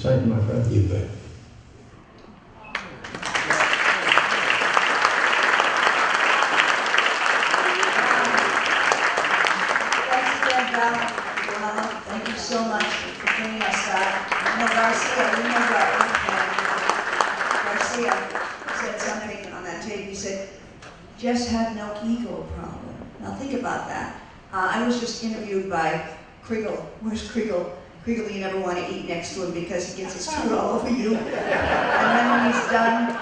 Thank you, my friend. You bet. Thank you so much for bringing us that. Garcia said something on that tape. He said, Jess had no ego problem. Now think about that. I was just interviewed by Kriegel. Where's Kriegel? Kriegel, you never want to eat next to him because he gets his food all over you. And then when he's done,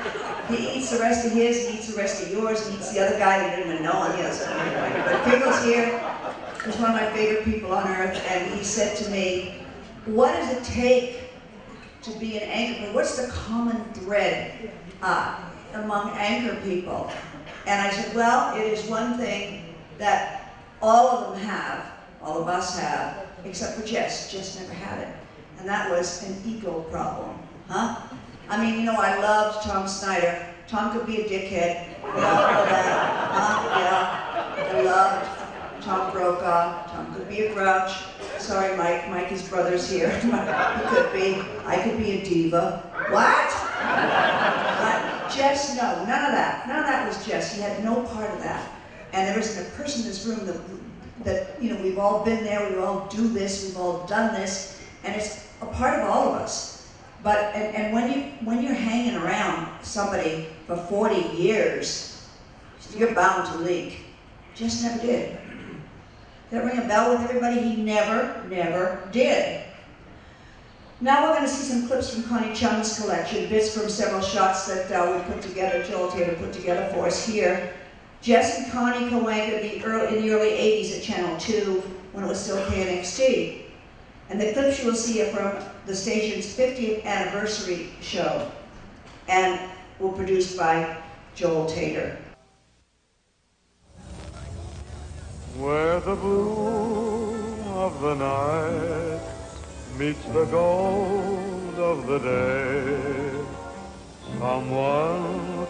he eats the rest of his, he eats the rest of yours, he eats the other guy that didn't even know on the other side. But Kriegel's here. He's one of my favorite people on earth, and he said to me, what does it take to be an anchor? What's the common thread among anchor people? And I said, well, it is one thing that all of them have, all of us have, except for Jess. Jess never had it. And that was an ego problem, huh? I mean, you know, I loved Tom Snyder. Tom could be a dickhead. We all know that, huh? Yeah. I loved Tom Brokaw. Tom could be a grouch. Sorry, Mike. Mike is brother's here. He could be. I could be a diva. What? Jess, no. None of that. None of that was Jess. He had no part of that. And there isn't a person in this room that you know, we've all been there, we all do this, we've all done this, and it's a part of all of us. But, and when you're hanging around somebody for 40 years, you're bound to leak. Just never did. Did that ring a bell with everybody? He never did. Now we're going to see some clips from Connie Chung's collection, bits from several shots that we put together, Joel Taylor put together for us here. Jess and Connie co-anchored in the early 80s at Channel 2 when it was still KNXT. And the clips you will see are from the station's 50th anniversary show and were produced by Joel Taylor. Where the bloom of the night meets the gold of the day, someone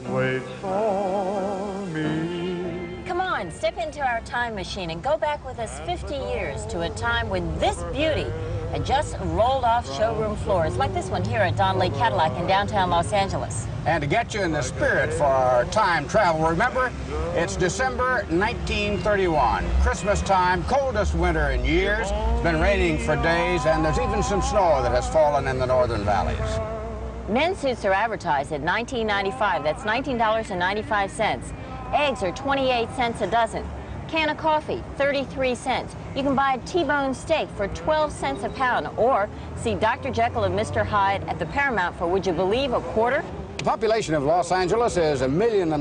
waits for me. Come on, step into our time machine and go back with us 50 years to a time when this beauty had just rolled off showroom floors, like this one here at Donnelly Cadillac in downtown Los Angeles. And to get you in the spirit for our time travel, remember, it's December 1931, Christmas time, coldest winter in years. It's been raining for days, and there's even some snow that has fallen in the northern valleys. Men's suits are advertised at $19.95. That's $19.95. Eggs are 28 cents a dozen. Can of coffee, 33 cents. You can buy a T-bone steak for 12 cents a pound, or see Dr. Jekyll and Mr. Hyde at the Paramount for, would you believe, a quarter? The population of Los Angeles is 1.25 million,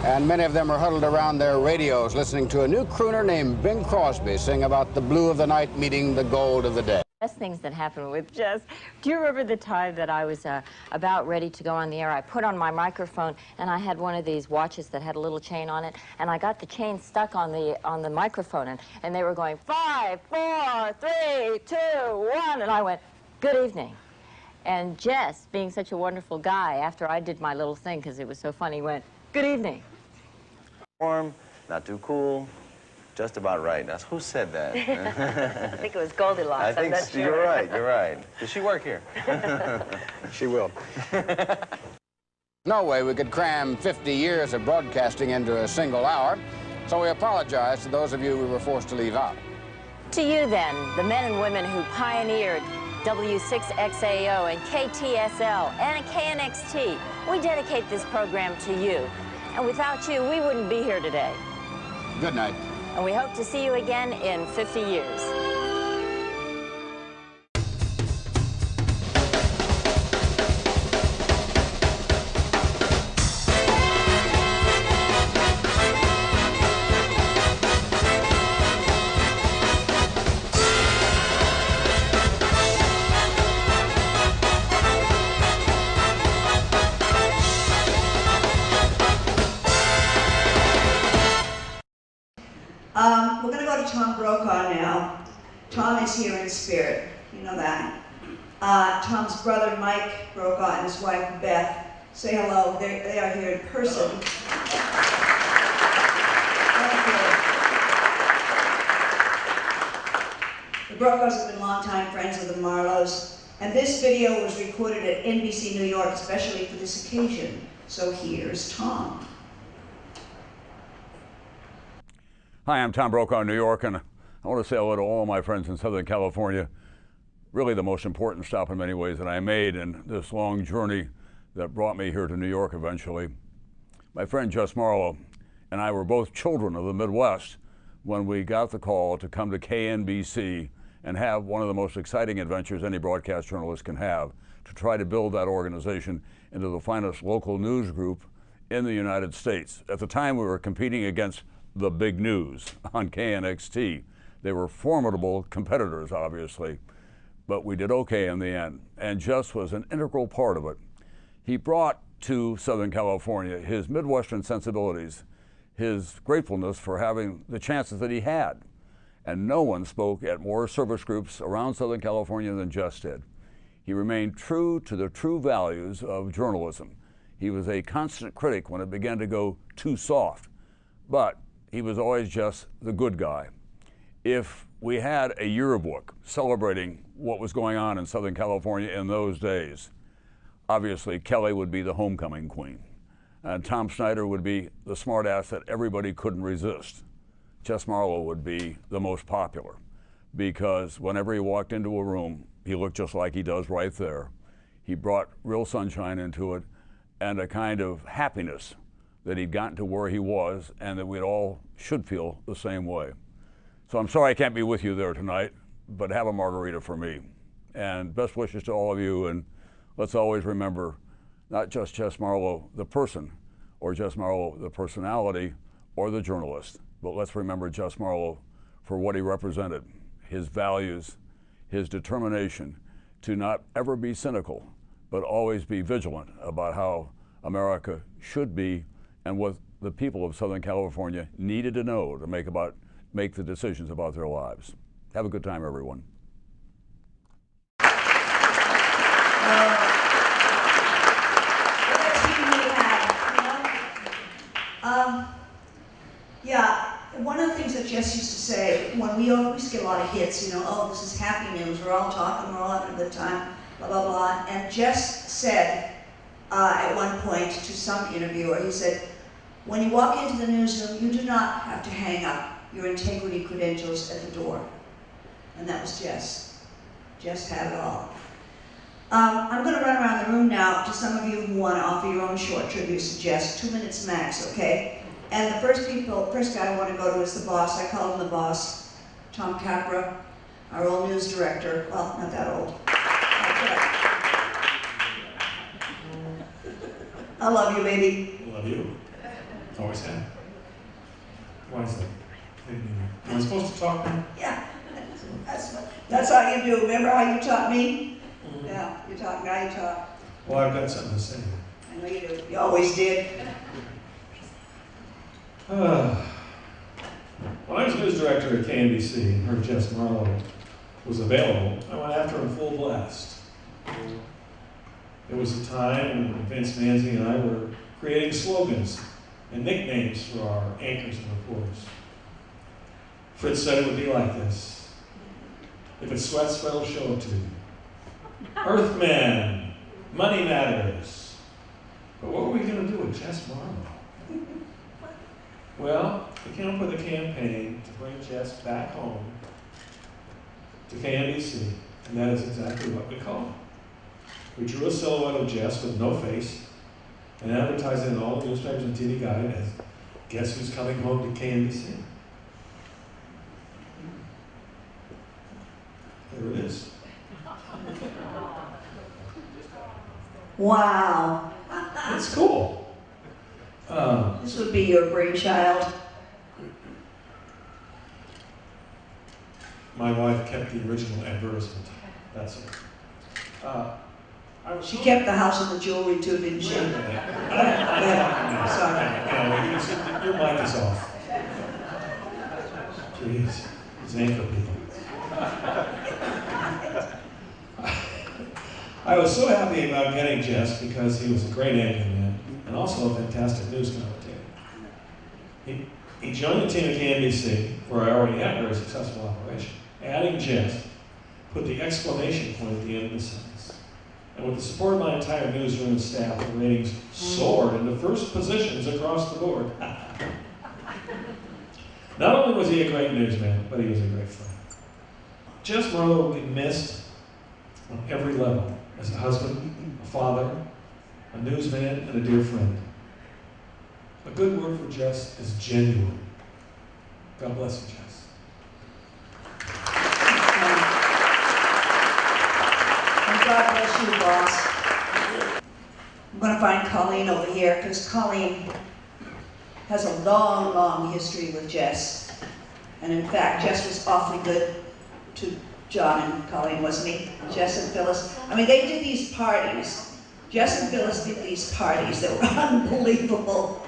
and many of them are huddled around their radios listening to a new crooner named Bing Crosby sing about the blue of the night meeting the gold of the day. Best things that happened with Jess. Do you remember the time that I was about ready to go on the air? I put on my microphone, and I had one of these watches that had a little chain on it, and I got the chain stuck on the microphone, and they were going 5, 4, 3, 2, 1, and I went, good evening. And Jess, being such a wonderful guy, after I did my little thing, because it was so funny, went, good evening. Warm, not too cool. Just about right. Now, who said that? I think it was Goldilocks. I think sure. You're right, you're right. Does she work here? She will. No way we could cram 50 years of broadcasting into a single hour, so we apologize to those of you we were forced to leave out. To you, then, the men and women who pioneered W6XAO and KTSL and KNXT, we dedicate this program to you. And without you, we wouldn't be here today. Good night. And we hope to see you again in 50 years. We're going to go to Tom Brokaw now. Tom is here in spirit. You know that. Tom's brother, Mike Brokaw, and his wife, Beth. Say hello. They are here in person. The Brokaws have been longtime friends of the Marlows. And this video was recorded at NBC New York, especially for this occasion. So here's Tom. Hi, I'm Tom Brokaw in New York, and I want to say hello to all of my friends in Southern California. Really the most important stop in many ways that I made in this long journey that brought me here to New York eventually. My friend Jess Marlowe and I were both children of the Midwest when we got the call to come to KNBC and have one of the most exciting adventures any broadcast journalist can have, to try to build that organization into the finest local news group in the United States. At the time, we were competing against the big news on KNXT. They were formidable competitors, obviously, but we did okay in the end, and Jess was an integral part of it. He brought to Southern California his Midwestern sensibilities, his gratefulness for having the chances that he had. And no one spoke at more service groups around Southern California than Jess did. He remained true to the true values of journalism. He was a constant critic when it began to go too soft, but he was always just the good guy. If we had a yearbook celebrating what was going on in Southern California in those days, obviously Kelly would be the homecoming queen, and Tom Snyder would be the smartass that everybody couldn't resist. Jess Marlowe would be the most popular, because whenever he walked into a room, he looked just like he does right there. He brought real sunshine into it and a kind of happiness that he'd gotten to where he was, and that we all should feel the same way. So I'm sorry I can't be with you there tonight, but have a margarita for me. And best wishes to all of you, and let's always remember not just Jess Marlowe, the person, or Jess Marlowe, the personality, or the journalist, but let's remember Jess Marlowe for what he represented, his values, his determination to not ever be cynical, but always be vigilant about how America should be and what the people of Southern California needed to know to make the decisions about their lives. Have a good time, everyone. Yeah, one of the things that Jess used to say, when we always get a lot of hits, oh, this is happy news, we're all talking, we're all having a good time, blah, blah, blah. And Jess said at one point to some interviewer, he said, when you walk into the newsroom, you do not have to hang up your integrity credentials at the door. And that was Jess. Jess had it all. I'm going to run around the room now to some of you who want to offer your own short tributes to Jess, 2 minutes max, okay? And the first guy I want to go to is the boss. I call him the boss, Tom Capra, our old news director. Well, not that old. I love you, baby. I love you. Always have. Why is that? Am I supposed to talk now? Yeah, that's how you do. Remember how you taught me? Yeah, you talk, now you talk. Well, I've got something to say. I know you do. You always did. When I was news director at KNBC and heard Jess Marlowe was available, I went after him full blast. It was a time when Vince Manzi and I were creating slogans and nicknames for our anchors and reporters. Fritz said it would be like this. If it sweats, Fred will show it to you. Earthman, money matters. But what were we going to do with Jess Marlowe? Well, we came up with a campaign to bring Jess back home to KNBC, and that is exactly what we call it. We drew a silhouette of Jess with no face and advertised it in all the newspapers and TV Guide as Guess Who's Coming Home to KNBC. There it is. Wow. It's cool. This would be your brainchild. My wife kept the original advertisement. That's it. She kept the house and the jewelry too, didn't she? Sorry. No, your mic is off. Jeez, these anchor people. I was so happy about getting Jess because he was a great anchorman and also a fantastic news commentator. He joined the team at KNBC, where I already had a very successful operation. Adding Jess put the exclamation point at the end of the sentence. And with the support of my entire newsroom and staff, the ratings soared into first positions across the board. Not only was he a great newsman, but he was a great friend. Jess Marlowe will be missed on every level, as a husband, a father, a newsman, and a dear friend. A good word for Jess is genuine. God bless you, Jess. And God bless you, boss. I'm going to find Colleen over here, because Colleen has a long, long history with Jess. And in fact, Jess was awfully good to John and Colleen, wasn't he? Jess and Phyllis. I mean, they did these parties. Jess and Phyllis did these parties that were unbelievable.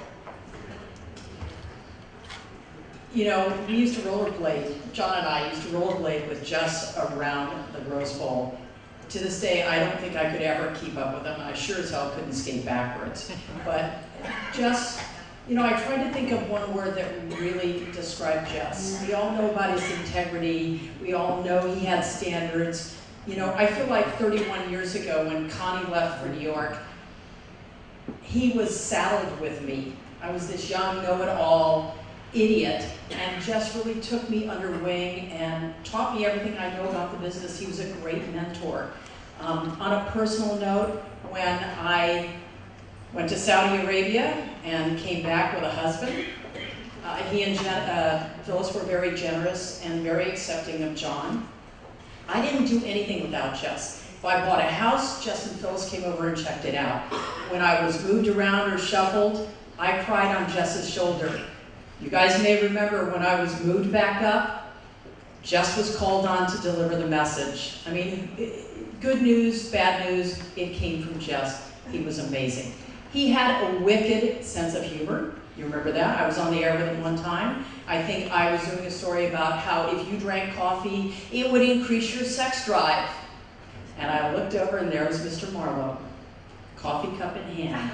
You know, we used to rollerblade, John and I used to rollerblade with Jess around the Rose Bowl. To this day, I don't think I could ever keep up with him. I sure as hell couldn't skate backwards. But Jess, you know, I tried to think of one word that would really describe Jess. We all know about his integrity. We all know he had standards. You know, I feel like 31 years ago when Connie left for New York, he was saddled with me. I was this young know-it-all idiot, and Jess really took me under wing and taught me everything I know about the business. He was a great mentor. On a personal note, when I went to Saudi Arabia and came back with a husband, he and Phyllis were very generous and very accepting of John. I didn't do anything without Jess. If I bought a house, Jess and Phyllis came over and checked it out. When I was moved around or shuffled, I cried on Jess's shoulder. You guys may remember when I was moved back up, Jess was called on to deliver the message. I mean, good news, bad news, it came from Jess. He was amazing. He had a wicked sense of humor. You remember that? I was on the air with him one time. I think I was doing a story about how if you drank coffee, it would increase your sex drive. And I looked over and there was Mr. Marlowe, coffee cup in hand.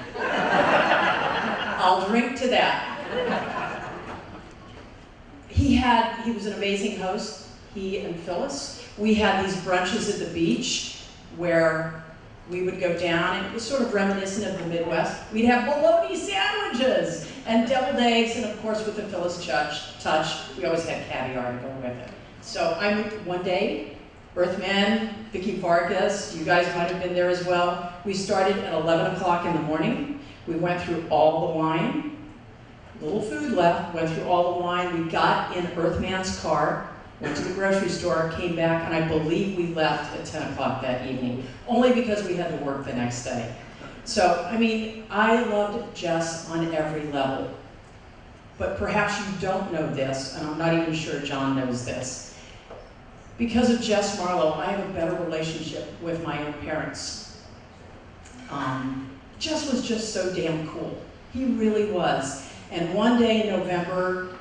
I'll drink to that. He was an amazing host, he and Phyllis. We had these brunches at the beach where we would go down, and it was sort of reminiscent of the Midwest. We'd have bologna sandwiches and deviled eggs, and of course with the Phyllis touch, we always had caviar to go with it. So I moved one day, Earthman, Vicky Vargas, you guys might have been there as well. We started at 11 o'clock in the morning. We went through all the wine. Little food left, went through all the wine. We got in Earthman's car, went to the grocery store, came back, and I believe we left at 10 o'clock that evening, only because we had to work the next day. So, I mean, I loved Jess on every level. But perhaps you don't know this, and I'm not even sure John knows this. Because of Jess Marlowe, I have a better relationship with my own parents. Jess was just so damn cool. He really was. And one day in November,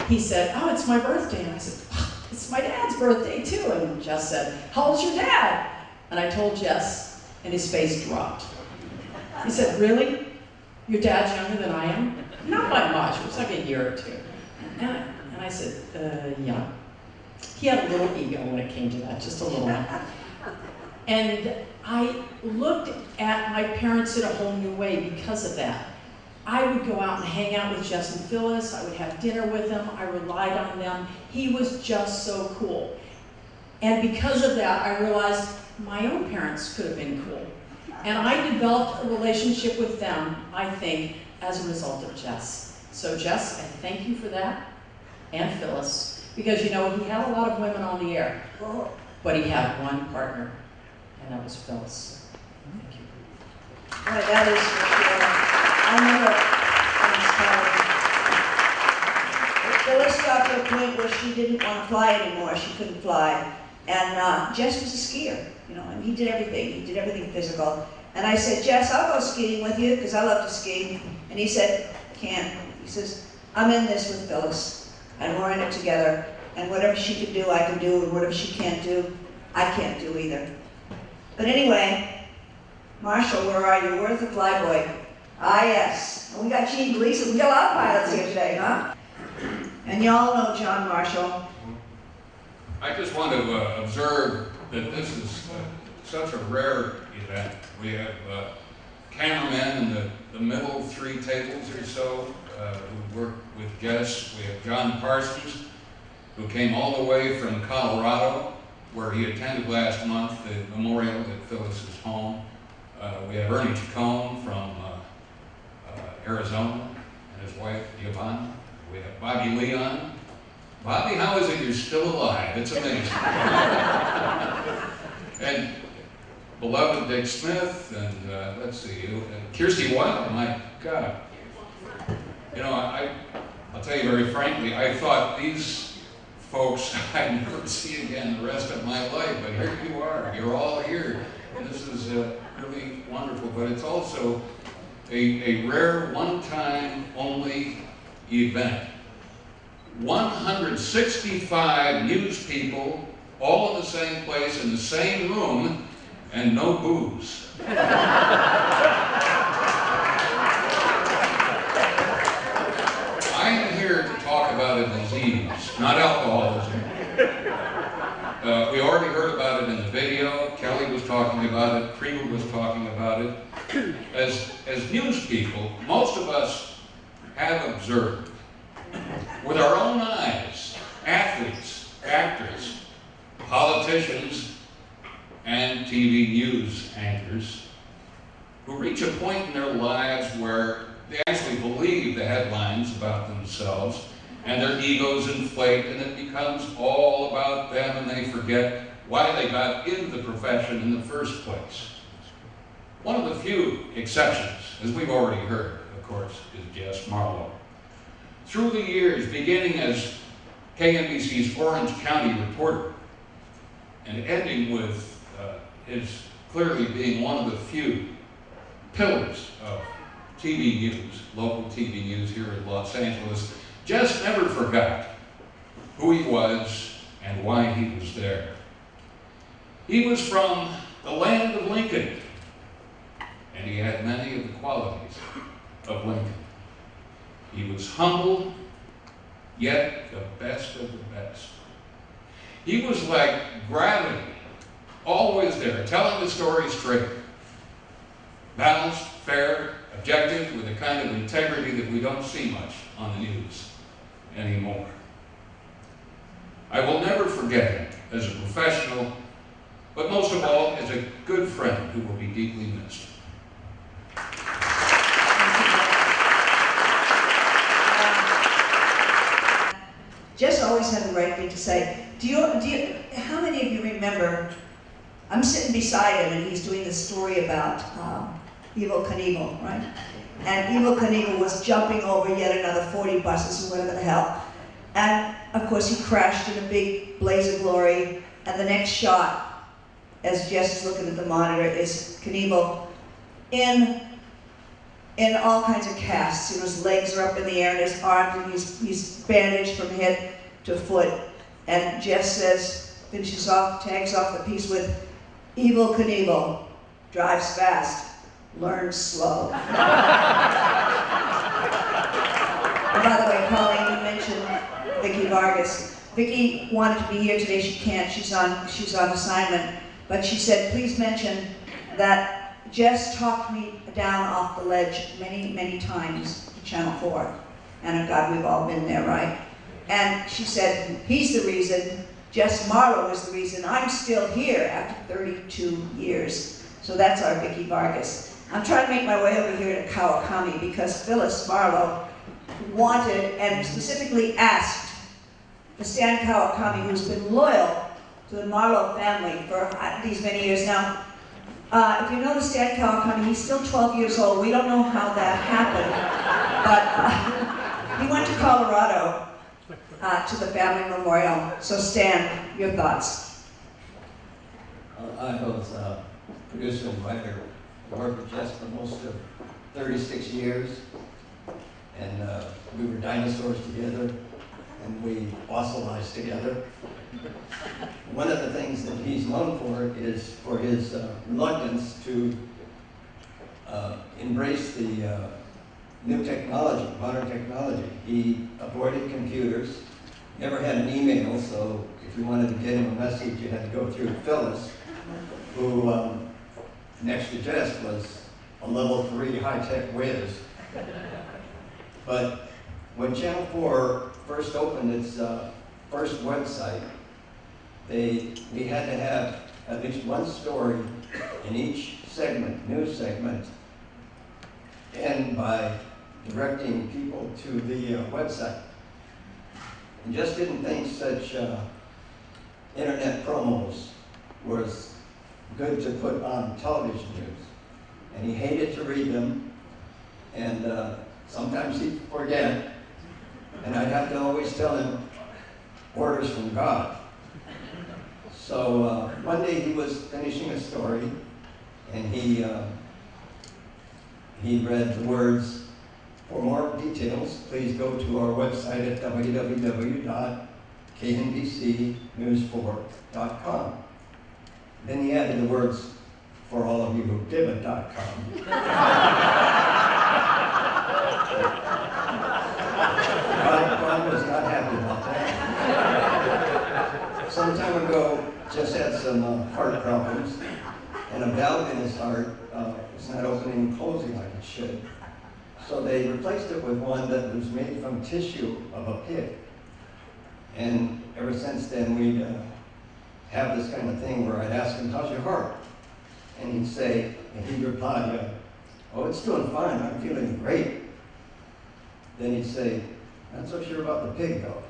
he said, "Oh, it's my birthday." And I said, "Oh, it's my dad's birthday too." And Jess said, "How old's your dad?" And I told Jess, and his face dropped. He said, "Really? Your dad's younger than I am?" "Not by much, it was like a year or two." And I said, yeah. He had a little ego when it came to that, just a little. And I looked at my parents in a whole new way because of that. I would go out and hang out with Jess and Phyllis. I would have dinner with them. I relied on them. He was just so cool. And because of that, I realized my own parents could have been cool. And I developed a relationship with them, I think, as a result of Jess. So Jess, I thank you for that, and Phyllis, because you know, he had a lot of women on the air, but he had one partner, and that was Phyllis. Thank you. Boy, that is for sure. I remember Phyllis got to a point where she didn't want to fly anymore. She couldn't fly. And Jess was a skier, you know, and he did everything. He did everything physical. And I said, "Jess, I'll go skiing with you because I love to ski." And he said, "Can't." He says, "I'm in this with Phyllis, and we're in it together. And whatever she can do, I can do, and whatever she can't do, I can't do either." But anyway, Marshall, where are you? Where's the flyboy? Ah, yes. And we got Gene Gleason. We got a lot of pilots here today, huh? And y'all know John Marshall. I just want to observe that this is such a rare event. We have cameramen in the middle 3 tables or so who work with guests. We have John Parsons, who came all the way from Colorado, where he attended last month the memorial at Phyllis's home. We have Ernie Chacon from Arizona and his wife, Yvonne. We have Bobby Leon. Bobby, how is it you're still alive? It's amazing. And beloved Dick Smith, and let's see, Kirsty Wilde, my God. You know, I'll tell you very frankly, I thought these folks I'd never see again the rest of my life, but here you are, you're all here. And this is really wonderful, but it's also a rare one-time only event. 165 news people, all in the same place, in the same room, and no booze. I am here to talk about a disease, not alcoholism. We already heard about it in the video. Kelly was talking about it. Kriegel was talking about it. As news people, most of us have observed with our own eyes athletes, actors, politicians, and TV news anchors who reach a point in their lives where they actually believe the headlines about themselves and their egos inflate and it becomes all about them and they forget why they got into the profession in the first place. One of the few exceptions, as we've already heard, of course, is Jess Marlowe. Through the years, beginning as KNBC's Orange County reporter and ending with his clearly being one of the few pillars of TV news, local TV news here in Los Angeles, Jess never forgot who he was and why he was there. He was from the land of Lincoln, and he had many of the qualities of Lincoln. He was humble, yet the best of the best. He was like gravity, always there, telling the story straight. Balanced, fair, objective, with a kind of integrity that we don't see much on the news anymore. I will never forget him as a professional, but most of all, as a good friend who will be deeply missed. Jess always had the right thing to say. How many of you remember, I'm sitting beside him and he's doing this story about Evel Knievel, right? And Evel Knievel was jumping over yet another 40 buses or whatever the hell. And of course he crashed in a big blaze of glory. And the next shot, as Jess is looking at the monitor, is Knievel in all kinds of casts. You know, his legs are up in the air and his arms, and he's bandaged from head to foot. And Jess says, finishes off, tags off the piece with, Evel Knievel drives fast, learns slow. And by the way, Colleen, you mentioned Vicki Vargas. Vicki wanted to be here today, she can't, she's on assignment. But she said, please mention that Jess talked me down off the ledge many, many times to Channel 4. And God, we've all been there, right? And she said, he's the reason, Jess Marlowe is the reason I'm still here after 32 years. So that's our Vicki Vargas. I'm trying to make my way over here to Kawakami because Phyllis Marlowe wanted and specifically asked the Stan Kawakami, who's been loyal to the Marlowe family for these many years now. If you know the Stan Kawakami, he's still 12 years old. We don't know how that happened, but he went to Colorado to the family memorial. So Stan, your thoughts? I was producer and writer. I worked with Jess for most of 36 years, and we were dinosaurs together, and we fossilized together. One of the things that he's known for is for his reluctance to embrace the new technology, modern technology. He avoided computers, never had an email, so if you wanted to get him a message, you had to go through Phyllis, who next to Jess was a level 3 high-tech whiz. But when Channel 4 first opened its first website, we had to have at least one story in each segment, news segment, end by directing people to the website. And just didn't think such internet promos was good to put on television news. And he hated to read them, and sometimes he'd forget, and I'd have to always tell him, orders from God. So one day he was finishing a story, and he read the words, "For more details, please go to our website at www.knbcnews4.com. Then he added the words, "For all of you who give it.com." God was not happy about that. Some time ago, Jess had some heart problems, and a valve in his heart was not opening and closing like it should. So they replaced it with one that was made from tissue of a pig. And ever since then, we'd have this kind of thing where I'd ask him, "How's your heart?" And he'd say, and he'd reply, "Oh, it's doing fine, I'm feeling great." Then he'd say, "Not so sure about the pig, though."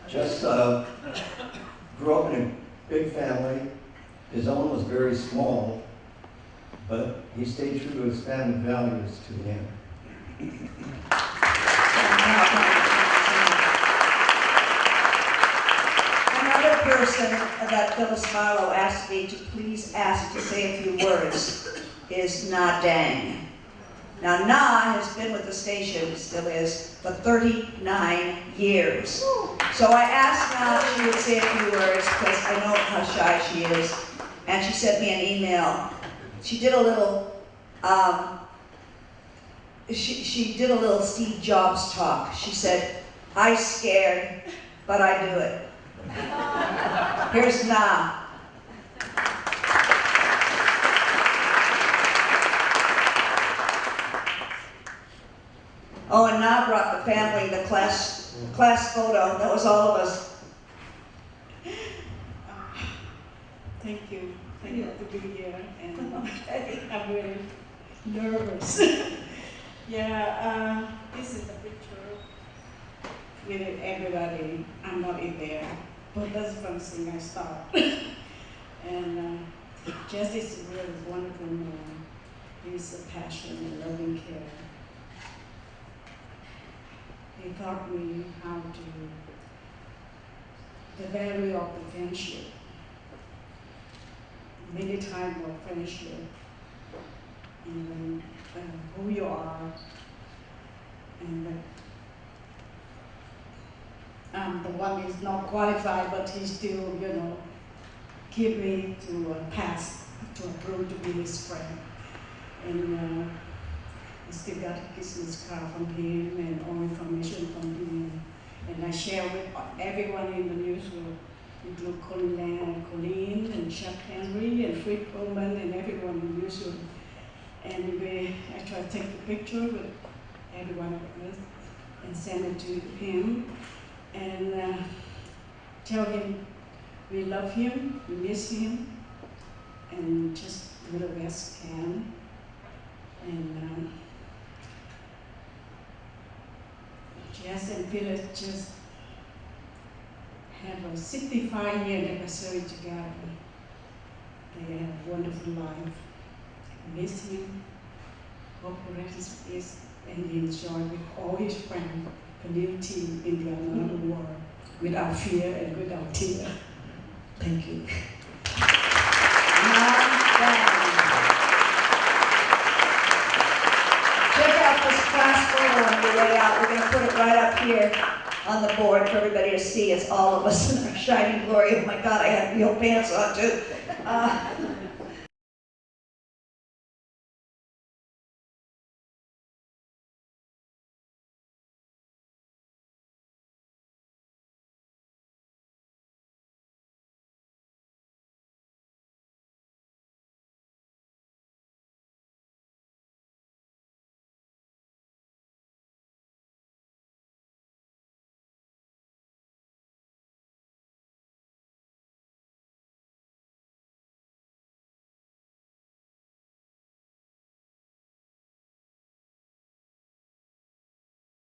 Just grew up in a big family. His own was very small, but he stayed true to his family values to the end. Another person that Phyllis Marlowe asked me to please ask to say a few words is Na Dang. Now, Na has been with the station, still is, for 39 years. So I asked Na if she would say a few words, because I know how shy she is. And she sent me an email. She did a little, she did a little Steve Jobs talk. She said, "I scared, but I do it." Here's Na. Oh, and Na brought the family, the class photo. That was all of us. Thank you. Thank you to be here, and I'm really nervous. Yeah, this is the picture with everybody. I'm not in there, but that's the first thing I start. And Jess is a really wonderful man. He's a passion and loving care. He taught me how to, the value of the friendship. Many times of friendship, and who you are, and I'm the one who's not qualified, but he still, give me to pass, to approve to be his friend. And I still got a business card from him and all information from him. And I share with everyone in the newsroom, include Colleen and Chuck Henry and Fred Coleman and everyone in the newsroom. And I try to take a picture with everyone of us and send it to him. And tell him we love him, we miss him, and just do the best can. And Jess and Peter just have a 65-year anniversary together. They have a wonderful life. I miss him, hope the rest is, and he enjoy with all his friends, community in the another world, without fear and without tear. Thank you. Check out this class photo on your way out. We're going to put it right up here on the board for everybody to see. It's all of us in our shining glory. Oh my God, I had real pants on too.